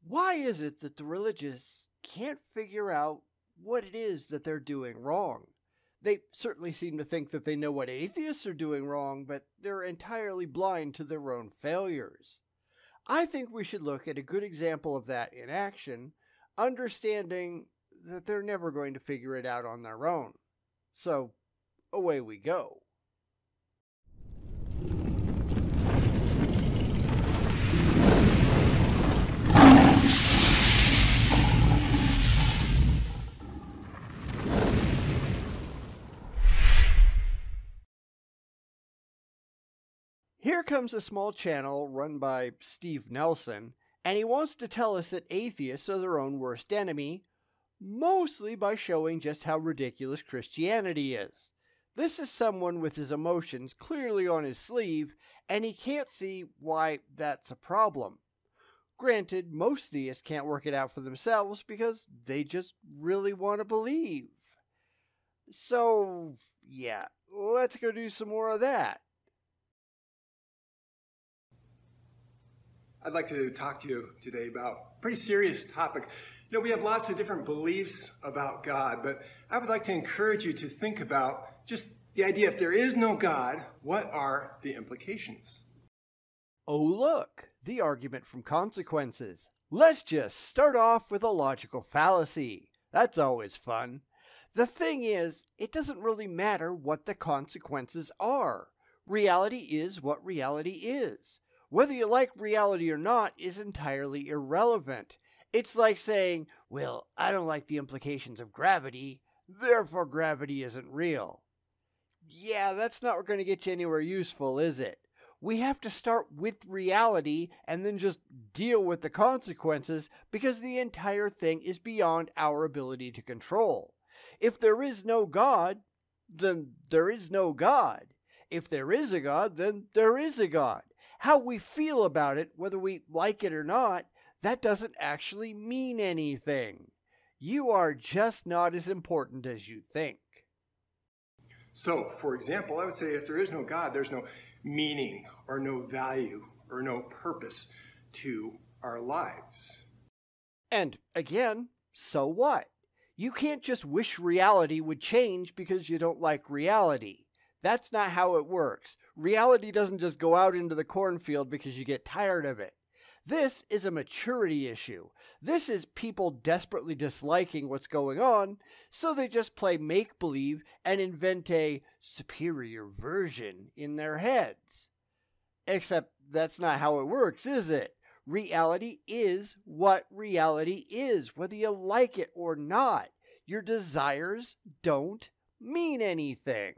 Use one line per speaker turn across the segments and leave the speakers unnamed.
Why is it that the religious can't figure out what it is that they're doing wrong? They certainly seem to think that they know what atheists are doing wrong, but they're entirely blind to their own failures. I think we should look at a good example of that in action, understanding that they're never going to figure it out on their own. So, away we go. Here comes a small channel run by Steve Nelson, and he wants to tell us that atheists are their own worst enemy, mostly by showing just how ridiculous Christianity is. This is someone with his emotions clearly on his sleeve, and he can't see why that's a problem. Granted, most theists can't work it out for themselves because they just really want to believe. So, yeah, let's go do some more of that.
I'd like to talk to you today about a pretty serious topic. You know, we have lots of different beliefs about God, but I would like to encourage you to think about just the idea, if there is no God, what are the implications?
Oh look, the argument from consequences. Let's just start off with a logical fallacy. That's always fun. The thing is, it doesn't really matter what the consequences are. Reality is what reality is. Whether you like reality or not is entirely irrelevant. It's like saying, well, I don't like the implications of gravity, therefore gravity isn't real. Yeah, that's not going to get you anywhere useful, is it? We have to start with reality and then just deal with the consequences because the entire thing is beyond our ability to control. If there is no God, then there is no God. If there is a God, then there is a God. How we feel about it, whether we like it or not, that doesn't actually mean anything. You are just not as important as you think.
So, for example, I would say if there is no God, there's no meaning or no value or no purpose to our lives.
And again, so what? You can't just wish reality would change because you don't like reality. That's not how it works. Reality doesn't just go out into the cornfield because you get tired of it. This is a maturity issue. This is people desperately disliking what's going on, so they just play make-believe and invent a superior version in their heads. Except that's not how it works, is it? Reality is what reality is, whether you like it or not. Your desires don't mean anything.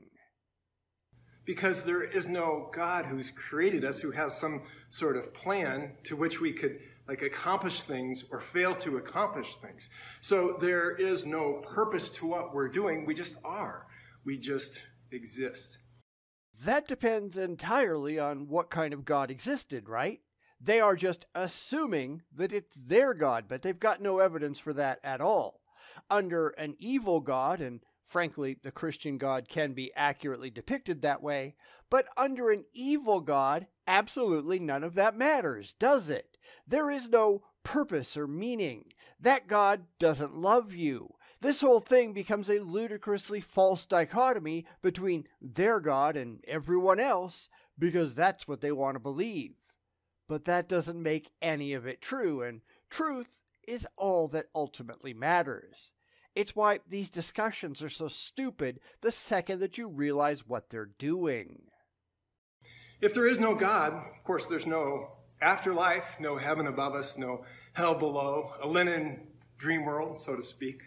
Because there is no God who's created us, who has some sort of plan to which we could accomplish things or fail to accomplish things. So there is no purpose to what we're doing. We just are. We just exist.
That depends entirely on what kind of God existed, right? They are just assuming that it's their God, but they've got no evidence for that at all. Under an evil God, and frankly, the Christian God can be accurately depicted that way, but under an evil God, absolutely none of that matters, does it? There is no purpose or meaning. That God doesn't love you. This whole thing becomes a ludicrously false dichotomy between their God and everyone else, because that's what they want to believe. But that doesn't make any of it true, and truth is all that ultimately matters. It's why these discussions are so stupid the second that you realize what they're doing.
If there is no God, of course, there's no afterlife, no heaven above us, no hell below, a linen dream world, so to speak.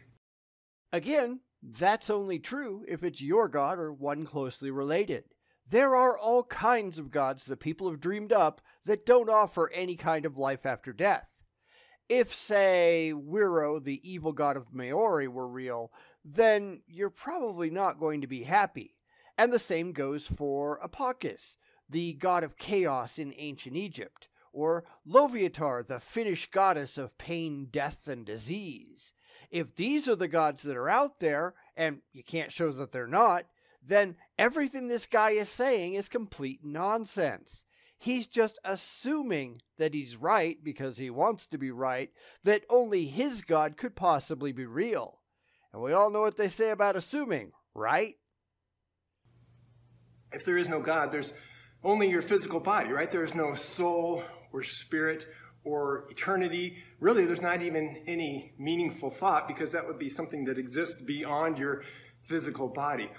Again, that's only true if it's your God or one closely related. There are all kinds of gods that people have dreamed up that don't offer any kind of life after death. If, say, Wiro, the evil god of Maori, were real, then you're probably not going to be happy. And the same goes for Apakis, the god of chaos in ancient Egypt, or Loviatar, the Finnish goddess of pain, death, and disease. If these are the gods that are out there, and you can't show that they're not, then everything this guy is saying is complete nonsense. He's just assuming that he's right because he wants to be right, that only his God could possibly be real. And we all know what they say about assuming, right?
If there is no God, there's only your physical body, right? There is no soul or spirit or eternity. Really, there's not even any meaningful thought, because that would be something that exists beyond your physical body.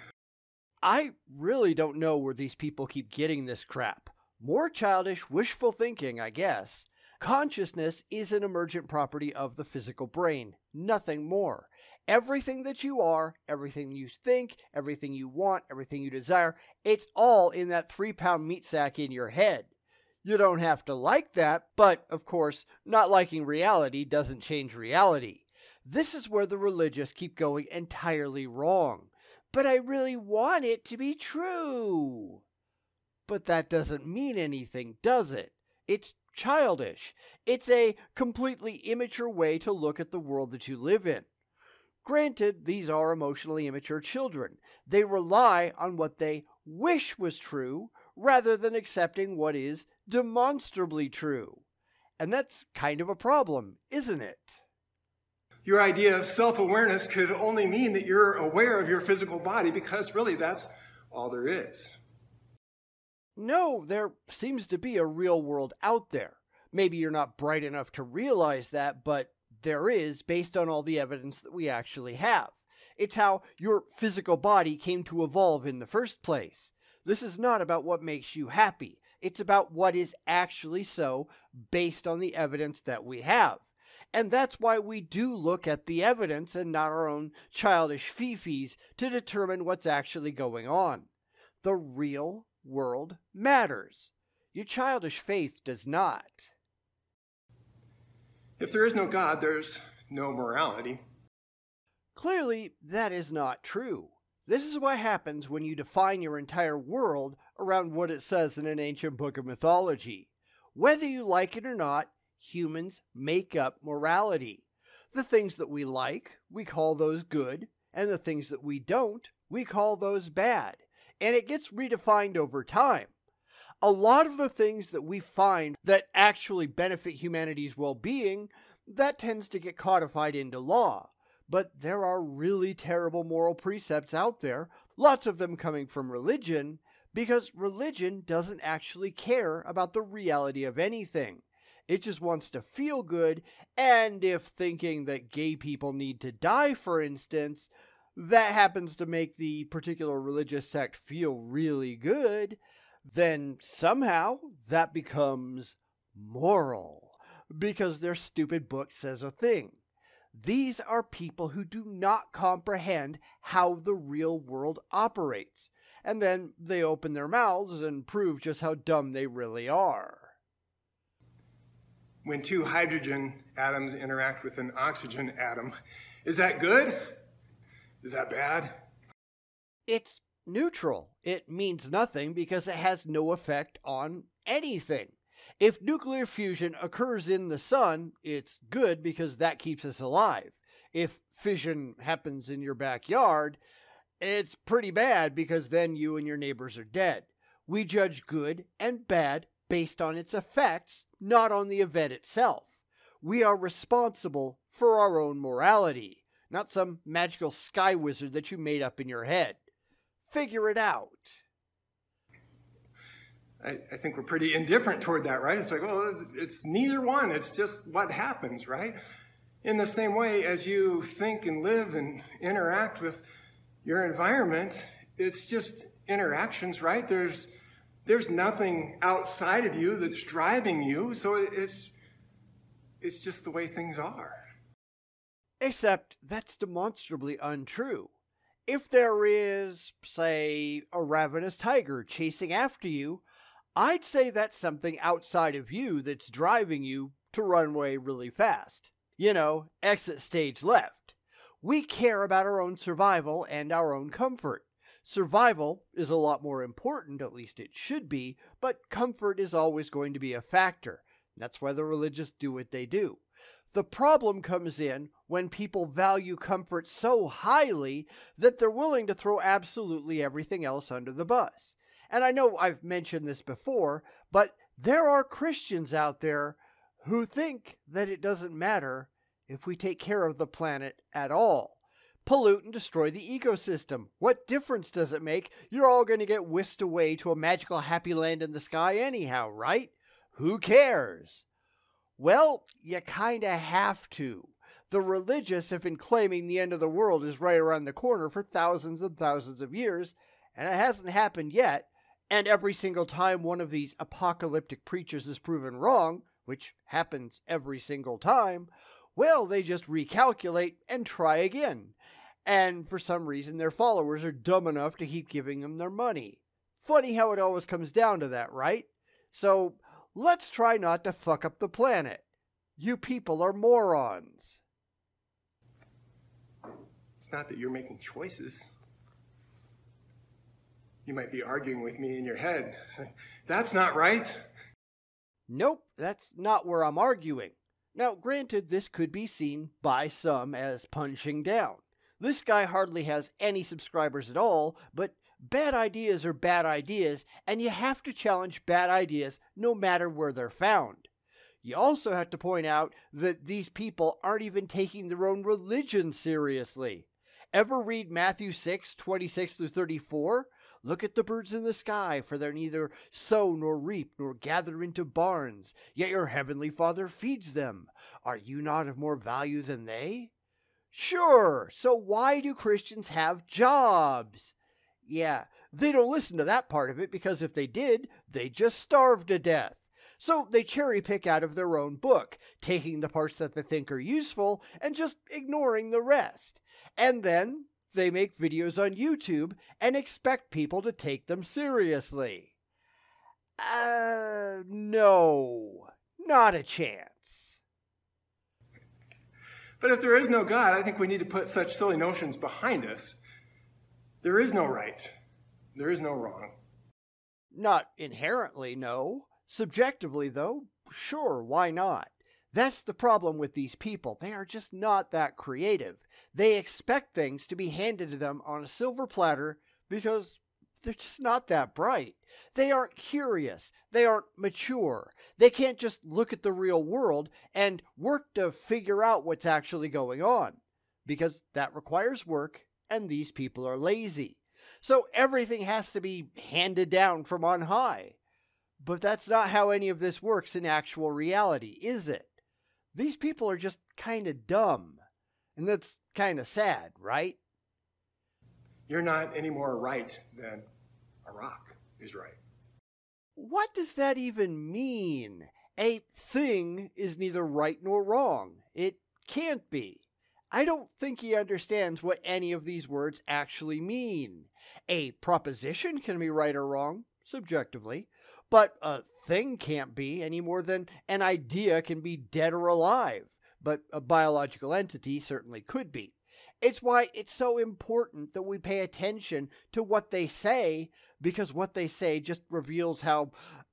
I really don't know where these people keep getting this crap. More childish, wishful thinking, I guess. Consciousness is an emergent property of the physical brain, nothing more. Everything that you are, everything you think, everything you want, everything you desire, it's all in that 3-pound meat sack in your head. You don't have to like that, but of course, not liking reality doesn't change reality. This is where the religious keep going entirely wrong. But I really want it to be true. But that doesn't mean anything, does it? It's childish. It's a completely immature way to look at the world that you live in. Granted, these are emotionally immature children. They rely on what they wish was true rather than accepting what is demonstrably true. And that's kind of a problem, isn't it?
Your idea of self-awareness could only mean that you're aware of your physical body, because really that's all there is.
No, there seems to be a real world out there. Maybe you're not bright enough to realize that, but there is, based on all the evidence that we actually have. It's how your physical body came to evolve in the first place. This is not about what makes you happy. It's about what is actually so, based on the evidence that we have. And that's why we do look at the evidence and not our own childish fifis to determine what's actually going on. The real world matters. Your childish faith does not.
If there is no God, there's no morality.
Clearly, that is not true. This is what happens when you define your entire world around what it says in an ancient book of mythology. Whether you like it or not, humans make up morality. The things that we like, we call those good, and the things that we don't, we call those bad. And it gets redefined over time. A lot of the things that we find that actually benefit humanity's well-being, that tends to get codified into law. But there are really terrible moral precepts out there, lots of them coming from religion, because religion doesn't actually care about the reality of anything. It just wants to feel good, and if thinking that gay people need to die, for instance, that happens to make the particular religious sect feel really good, then somehow that becomes moral, because their stupid book says a thing. These are people who do not comprehend how the real world operates, and then they open their mouths and prove just how dumb they really are.
When two hydrogen atoms interact with an oxygen atom, is that good? Is that bad?
It's neutral. It means nothing because it has no effect on anything. If nuclear fusion occurs in the sun, it's good because that keeps us alive. If fission happens in your backyard, it's pretty bad because then you and your neighbors are dead. We judge good and bad based on its effects, not on the event itself. We are responsible for our own morality, not some magical sky wizard that you made up in your head. Figure it out.
I think we're pretty indifferent toward that, right? It's like, well, it's neither one. It's just what happens, right? In the same way as you think and live and interact with your environment, it's just interactions, right? There's nothing outside of you that's driving you, so it's just the way things are.
Except that's demonstrably untrue. If there is, say, a ravenous tiger chasing after you, I'd say that's something outside of you that's driving you to run away really fast. You know, exit stage left. We care about our own survival and our own comfort. Survival is a lot more important, at least it should be, but comfort is always going to be a factor. That's why the religious do what they do. The problem comes in when people value comfort so highly that they're willing to throw absolutely everything else under the bus. And I know I've mentioned this before, but There are Christians out there who think that it doesn't matter if we take care of the planet at all. Pollute and destroy the ecosystem. What difference does it make? You're all going to get whisked away to a magical happy land in the sky anyhow, right? Who cares? Well, you kinda have to. The religious have been claiming the end of the world is right around the corner for thousands and thousands of years, and it hasn't happened yet. And every single time one of these apocalyptic preachers is proven wrong, which happens every single time, well, they just recalculate and try again. And for some reason, their followers are dumb enough to keep giving them their money. Funny how it always comes down to that, right? So, let's try not to fuck up the planet. You people are morons.
It's not that you're making choices. You might be arguing with me in your head. That's not right.
Nope, that's not where I'm arguing. Now, granted, this could be seen by some as punching down. This guy hardly has any subscribers at all, but bad ideas are bad ideas, and you have to challenge bad ideas no matter where they're found. You also have to point out that these people aren't even taking their own religion seriously. Ever read Matthew 6:26-34? Look at the birds in the sky, for they neither sow nor reap nor gather into barns, yet your heavenly Father feeds them. Are you not of more value than they? Sure, so why do Christians have jobs? Yeah, they don't listen to that part of it because if they did, they'd just starve to death. So they cherry pick out of their own book, taking the parts that they think are useful and just ignoring the rest. And then they make videos on YouTube and expect people to take them seriously. No, not a chance.
But if there is no God, I think we need to put such silly notions behind us. There is no right. There is no wrong.
Not inherently, no. Subjectively, though, sure, why not? That's the problem with these people. They are just not that creative. They expect things to be handed to them on a silver platter because they're just not that bright. They aren't curious. They aren't mature. They can't just look at the real world and work to figure out what's actually going on, because that requires work, and these people are lazy. So everything has to be handed down from on high. But that's not how any of this works in actual reality, is it? These people are just kind of dumb. And that's kind of sad, right?
You're not any more right than a rock is right.
What does that even mean? A thing is neither right nor wrong. It can't be. I don't think he understands what any of these words actually mean. A proposition can be right or wrong, subjectively, but a thing can't be any more than an idea can be dead or alive, but a biological entity certainly could be. It's why it's so important that we pay attention to what they say, because what they say just reveals how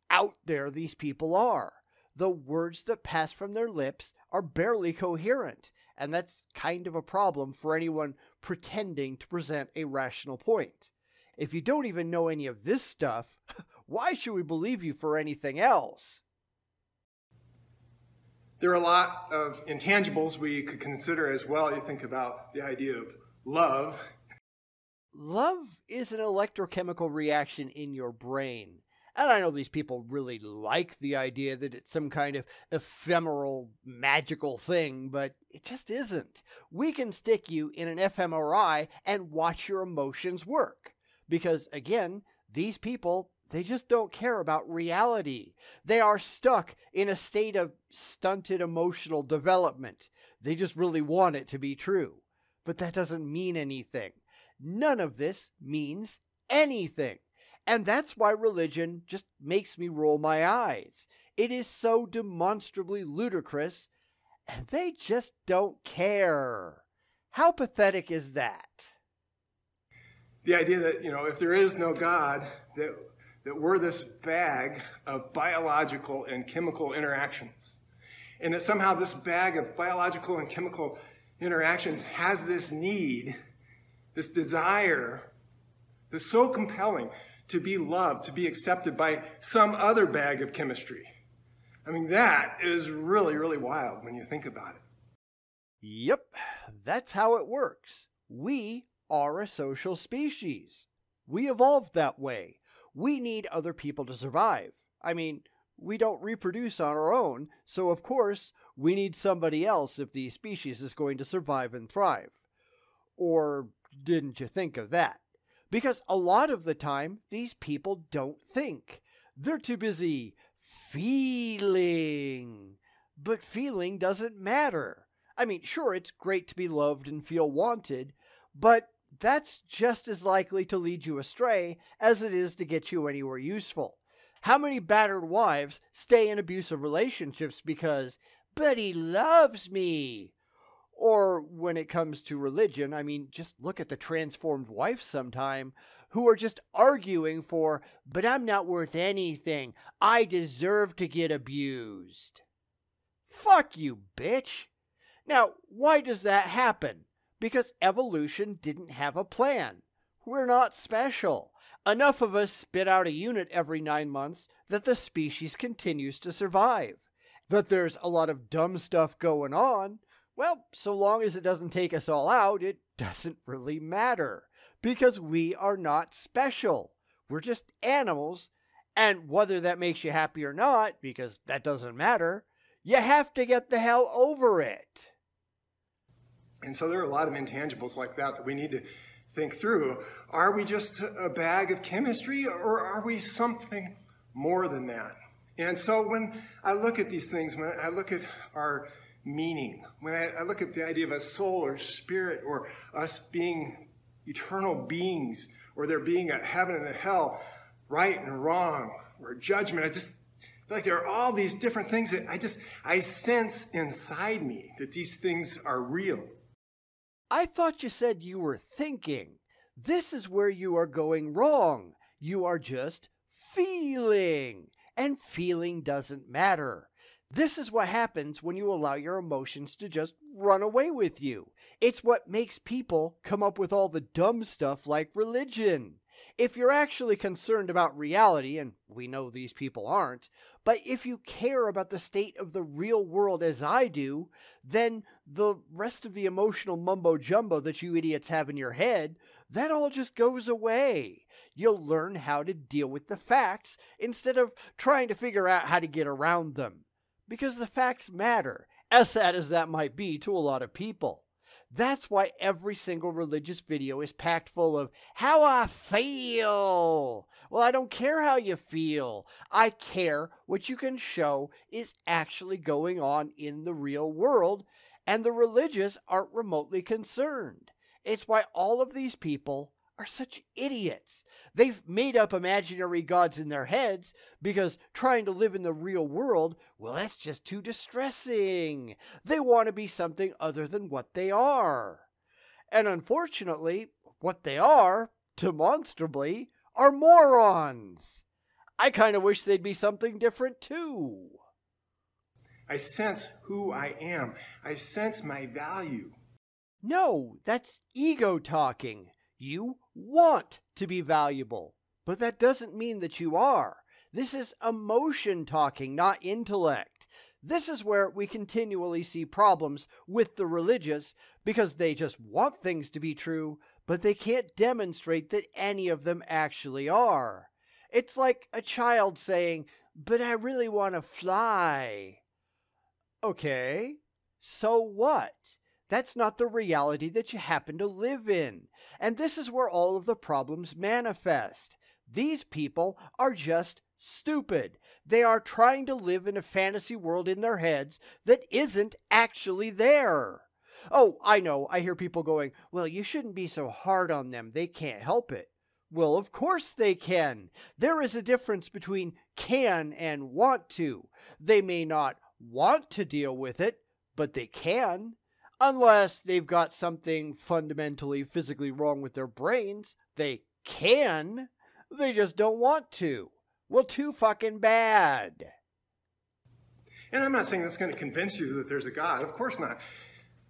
out there these people are. The words that pass from their lips are barely coherent, and that's kind of a problem for anyone pretending to present a rational point. If you don't even know any of this stuff, why should we believe you for anything else?
There are a lot of intangibles we could consider as well. You think about the idea of love.
Love is an electrochemical reaction in your brain. And I know these people really like the idea that it's some kind of ephemeral, magical thing, but it just isn't. We can stick you in an fMRI and watch your emotions work. Because, again, these people, they just don't care about reality. They are stuck in a state of stunted emotional development. They just really want it to be true. But that doesn't mean anything. None of this means anything. And that's why religion just makes me roll my eyes. It is so demonstrably ludicrous, and they just don't care. How pathetic is that?
The idea that, if there is no God, that we're this bag of biological and chemical interactions. And that somehow this bag of biological and chemical interactions has this need, this desire, that's so compelling to be loved, to be accepted by some other bag of chemistry. I mean, that is really, really wild when you think about it.
Yep, that's how it works. We are a social species. We evolved that way. We need other people to survive. I mean, we don't reproduce on our own, so of course, we need somebody else if the species is going to survive and thrive. Or didn't you think of that? Because a lot of the time, these people don't think. They're too busy feeling. But feeling doesn't matter. I mean, sure, it's great to be loved and feel wanted, but that's just as likely to lead you astray as it is to get you anywhere useful. How many battered wives stay in abusive relationships because, but he loves me? Or when it comes to religion, I mean, just look at the transformed wives sometime who are just arguing for, but I'm not worth anything. I deserve to get abused. Fuck you, bitch. Now, why does that happen? Because evolution didn't have a plan. We're not special. Enough of us spit out a unit every 9 months that the species continues to survive. That there's a lot of dumb stuff going on, well, so long as it doesn't take us all out, it doesn't really matter. Because we are not special. We're just animals. And whether that makes you happy or not, because that doesn't matter, you have to get the hell over it.
And so there are a lot of intangibles like that we need to think through. Are we just a bag of chemistry, or are we something more than that? And so when I look at these things, when I look at our meaning, when I look at the idea of a soul or spirit, or us being eternal beings, or there being a heaven and a hell, right and wrong, or judgment, I just feel like there are all these different things that I sense inside me that these things are real.
I thought you said you were thinking. This is where you are going wrong. You are just feeling. And feeling doesn't matter. This is what happens when you allow your emotions to just run away with you. It's what makes people come up with all the dumb stuff like religion. If you're actually concerned about reality, and we know these people aren't, but if you care about the state of the real world as I do, then the rest of the emotional mumbo-jumbo that you idiots have in your head, that all just goes away. You'll learn how to deal with the facts instead of trying to figure out how to get around them. Because the facts matter, as sad as that might be to a lot of people. That's why every single religious video is packed full of how I feel. Well, I don't care how you feel. I care what you can show is actually going on in the real world, and the religious aren't remotely concerned. It's why all of these people are such idiots. They've made up imaginary gods in their heads because trying to live in the real world, well, that's just too distressing. They want to be something other than what they are. And unfortunately, what they are, demonstrably, are morons. I kind of wish they'd be something different too.
I sense who I am. I sense my value.
No, that's ego talking. You want to be valuable, but that doesn't mean that you are. This is emotion talking, not intellect. This is where we continually see problems with the religious because they just want things to be true, but they can't demonstrate that any of them actually are. It's like a child saying, "But I really want to fly." Okay, so what? That's not the reality that you happen to live in. And this is where all of the problems manifest. These people are just stupid. They are trying to live in a fantasy world in their heads that isn't actually there. Oh, I know, I hear people going, well, you shouldn't be so hard on them. They can't help it. Well, of course they can. There is a difference between can and want to. They may not want to deal with it, but they can. Unless they've got something fundamentally physically wrong with their brains, they can. They just don't want to. Well, too fucking bad.
And I'm not saying that's going to convince you that there's a God. Of course not.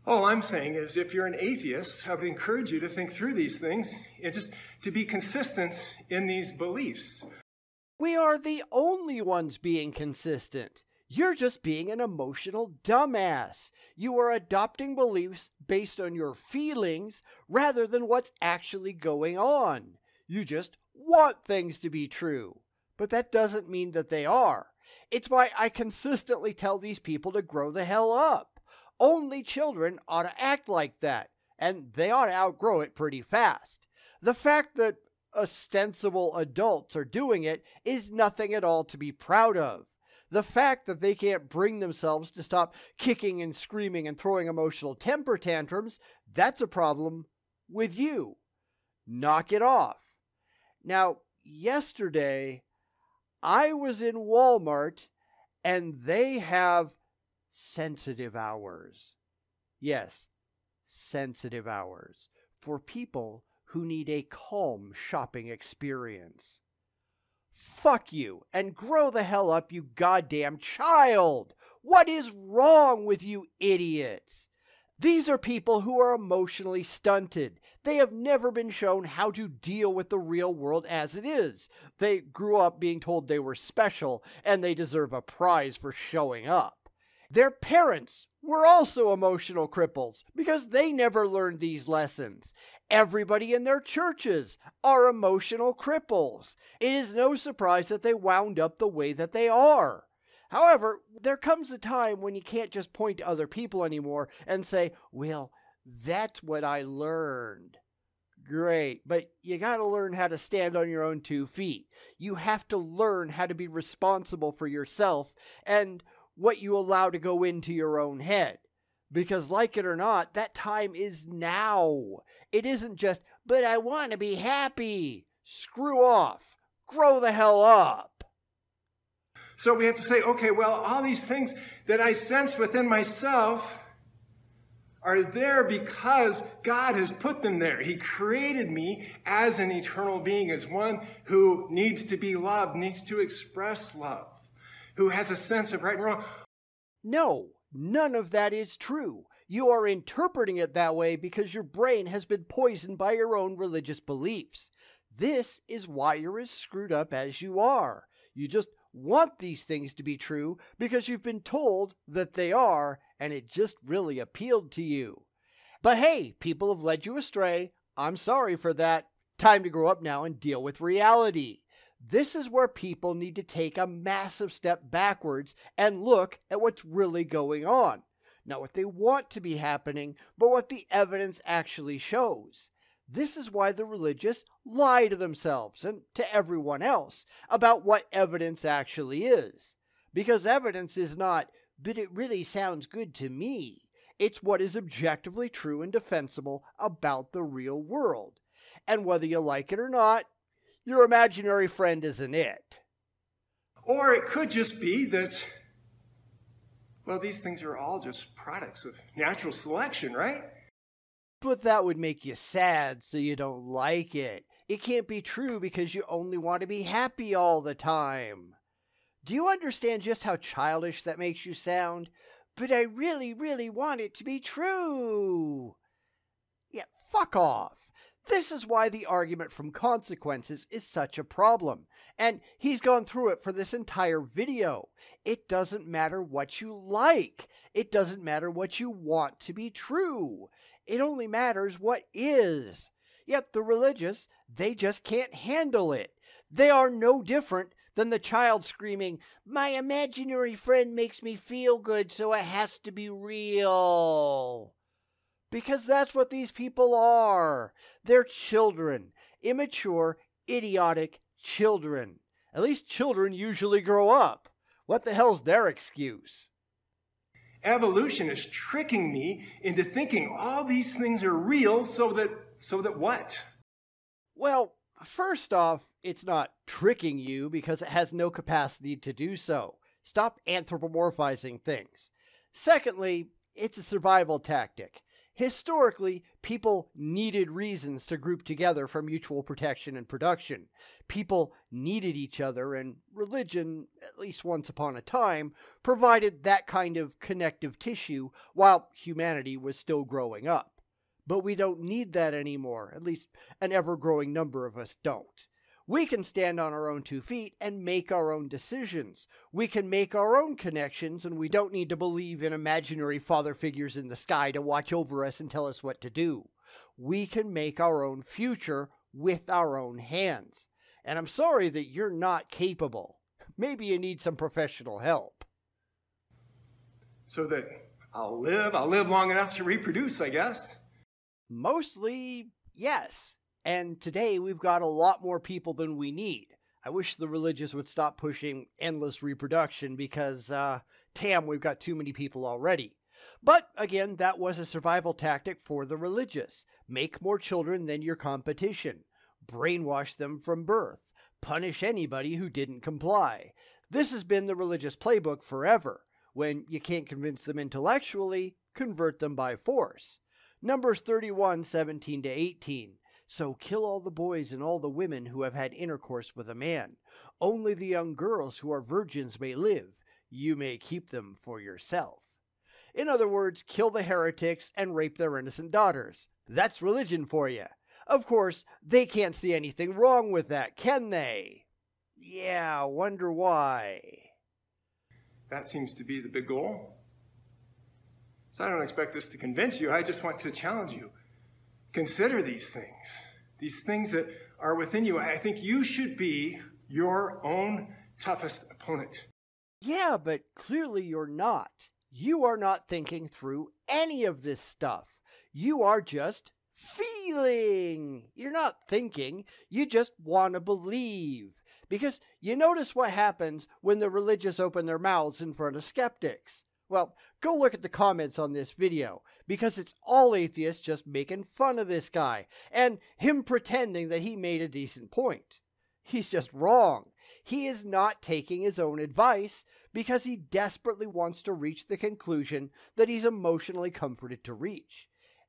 All I'm saying is if you're an atheist, I would encourage you to think through these things and just to be consistent in these beliefs.
We are the only ones being consistent. You're just being an emotional dumbass. You are adopting beliefs based on your feelings rather than what's actually going on. You just want things to be true, but that doesn't mean that they are. It's why I consistently tell these people to grow the hell up. Only children ought to act like that, and they ought to outgrow it pretty fast. The fact that ostensible adults are doing it is nothing at all to be proud of. The fact that they can't bring themselves to stop kicking and screaming and throwing emotional temper tantrums, that's a problem with you. Knock it off. Now, yesterday, I was in Walmart, and they have sensitive hours. Yes, sensitive hours for people who need a calm shopping experience. Fuck you, and grow the hell up, you goddamn child! What is wrong with you idiots? These are people who are emotionally stunted. They have never been shown how to deal with the real world as it is. They grew up being told they were special, and they deserve a prize for showing up. Their parents were also emotional cripples because they never learned these lessons. Everybody in their churches are emotional cripples. It is no surprise that they wound up the way that they are. However, there comes a time when you can't just point to other people anymore and say, well, that's what I learned. Great, but you gotta learn how to stand on your own 2 feet. You have to learn how to be responsible for yourself and what you allow to go into your own head. Because like it or not, that time is now. It isn't just, but I want to be happy. Screw off. Grow the hell up.
So we have to say, okay, well, all these things that I sense within myself are there because God has put them there. He created me as an eternal being, as one who needs to be loved, needs to express love, who has a sense of right and wrong.
No, none of that is true. You are interpreting it that way because your brain has been poisoned by your own religious beliefs. This is why you're as screwed up as you are. You just want these things to be true because you've been told that they are, and it just really appealed to you. But hey, people have led you astray. I'm sorry for that. Time to grow up now and deal with reality. This is where people need to take a massive step backwards and look at what's really going on. Not what they want to be happening, but what the evidence actually shows. This is why the religious lie to themselves and to everyone else about what evidence actually is. Because evidence is not, but it really sounds good to me. It's what is objectively true and defensible about the real world. And whether you like it or not, your imaginary friend isn't it.
Or it could just be that, well, these things are all just products of natural selection, right?
But that would make you sad, so you don't like it. It can't be true because you only want to be happy all the time. Do you understand just how childish that makes you sound? But I really, really want it to be true. Yeah, fuck off. This is why the argument from consequences is such a problem, and he's gone through it for this entire video. It doesn't matter what you like. It doesn't matter what you want to be true. It only matters what is. Yet the religious, they just can't handle it. They are no different than the child screaming, "My imaginary friend makes me feel good, so it has to be real." Because that's what these people are. They're children. Immature, idiotic children. At least children usually grow up. What the hell's their excuse?
Evolution is tricking me into thinking all these things are real so that what?
Well, first off, it's not tricking you because it has no capacity to do so. Stop anthropomorphizing things. Secondly, it's a survival tactic. Historically, people needed reasons to group together for mutual protection and production. People needed each other, and religion, at least once upon a time, provided that kind of connective tissue while humanity was still growing up. But we don't need that anymore, at least an ever-growing number of us don't. We can stand on our own 2 feet and make our own decisions. We can make our own connections, and we don't need to believe in imaginary father figures in the sky to watch over us and tell us what to do. We can make our own future with our own hands. And I'm sorry that you're not capable. Maybe you need some professional help.
So that I'll live long enough to reproduce, I guess.
Mostly, yes. And today we've got a lot more people than we need. I wish the religious would stop pushing endless reproduction because, damn, we've got too many people already. But again, that was a survival tactic for the religious. Make more children than your competition. Brainwash them from birth. Punish anybody who didn't comply. This has been the religious playbook forever. When you can't convince them intellectually, convert them by force. Numbers 31, 17 to 18. So kill all the boys and all the women who have had intercourse with a man. Only the young girls who are virgins may live. You may keep them for yourself. In other words, kill the heretics and rape their innocent daughters. That's religion for you. Of course, they can't see anything wrong with that, can they? Yeah, wonder why.
That seems to be the big goal. So I don't expect this to convince you. I just want to challenge you. Consider these things that are within you. I think you should be your own toughest opponent.
Yeah, but clearly you're not. You are not thinking through any of this stuff. You are just feeling. You're not thinking. You just want to believe. Because you notice what happens when the religious open their mouths in front of skeptics. Well, go look at the comments on this video, because it's all atheists just making fun of this guy, and him pretending that he made a decent point. He's just wrong. He is not taking his own advice because he desperately wants to reach the conclusion that he's emotionally comforted to reach.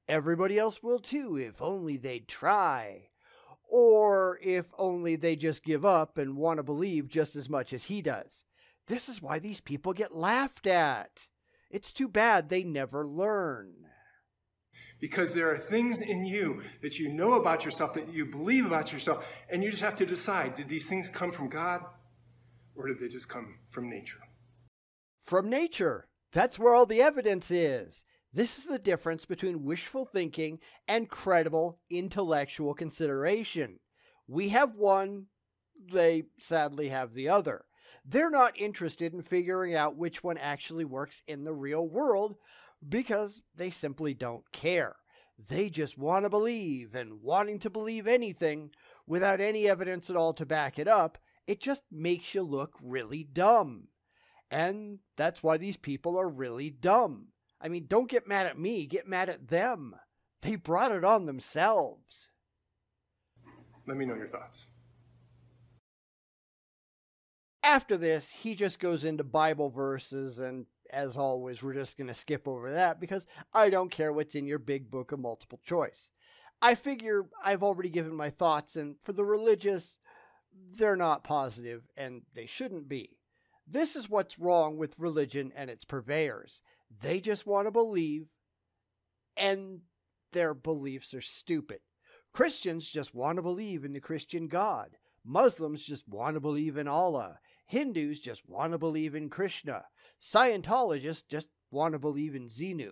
Everybody else will too, if only they'd try. Or if only they just give up and want to believe just as much as he does. This is why these people get laughed at. It's too bad they never learn.
Because there are things in you that you know about yourself, that you believe about yourself, and you just have to decide, did these things come from God, or did they just come from nature?
From nature. That's where all the evidence is. This is the difference between wishful thinking and credible intellectual consideration. We have one, they sadly have the other. They're not interested in figuring out which one actually works in the real world because they simply don't care. They just want to believe, and wanting to believe anything without any evidence at all to back it up, it just makes you look really dumb. And that's why these people are really dumb. I mean, don't get mad at me, get mad at them. They brought it on themselves.
Let me know your thoughts.
After this, he just goes into Bible verses, and as always, we're just going to skip over that because I don't care what's in your big book of multiple choice. I figure I've already given my thoughts, and for the religious, they're not positive, and they shouldn't be. This is what's wrong with religion and its purveyors. They just want to believe, and their beliefs are stupid. Christians just want to believe in the Christian God. Muslims just want to believe in Allah. Hindus just want to believe in Krishna. Scientologists just want to believe in Xenu.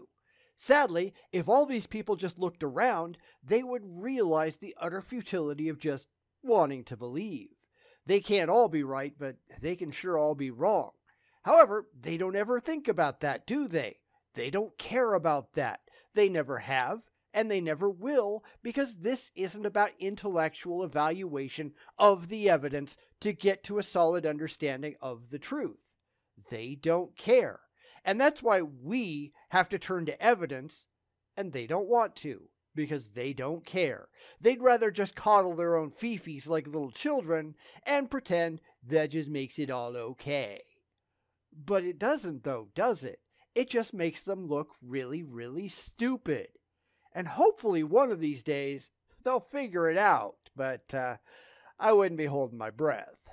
Sadly, if all these people just looked around, they would realize the utter futility of just wanting to believe. They can't all be right, but they can sure all be wrong. However, they don't ever think about that, do they? They don't care about that. They never have, and they never will, because this isn't about intellectual evaluation of the evidence to get to a solid understanding of the truth. They don't care. And that's why we have to turn to evidence, and they don't want to, because they don't care. They'd rather just coddle their own fifis like little children and pretend that just makes it all okay. But it doesn't though, does it? It just makes them look really, really stupid. And hopefully one of these days they'll figure it out, but I wouldn't be holding my breath.